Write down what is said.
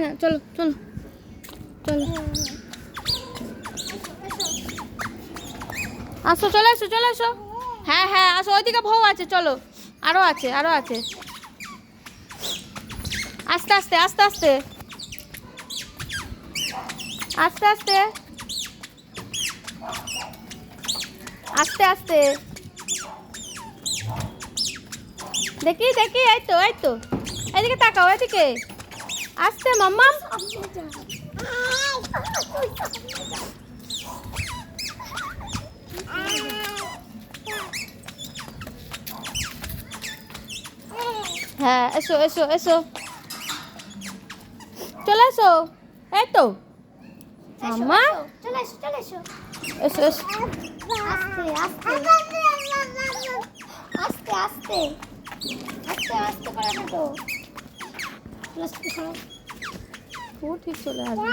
না চলো চলো চলো আসো, চলে এসো চলে এসো। হ্যাঁ হ্যাঁ আসো, ওইদিকে বউ আছে, চলো। আরো আছে আরো আছে। আস্তে আস্তে আস্তে আস্তে আস্তে আস্তে আস্তে আস্তে দেখি দেখি, এই তো এই তো, এদিকে তাকাও, এদিকে আস্তে মাম্মাম। হ্যাঁ এসো এসো এসো, চলে এসো, এই তো মাম্মা, চলে এসো চলে এসো। এসো এসো। আস্তে আস্তে আস্তে আস্তে আস্তে আস্তে করে হাঁটো। প্লাস্টিক সরাও। ও ঠিক চলে আসবে।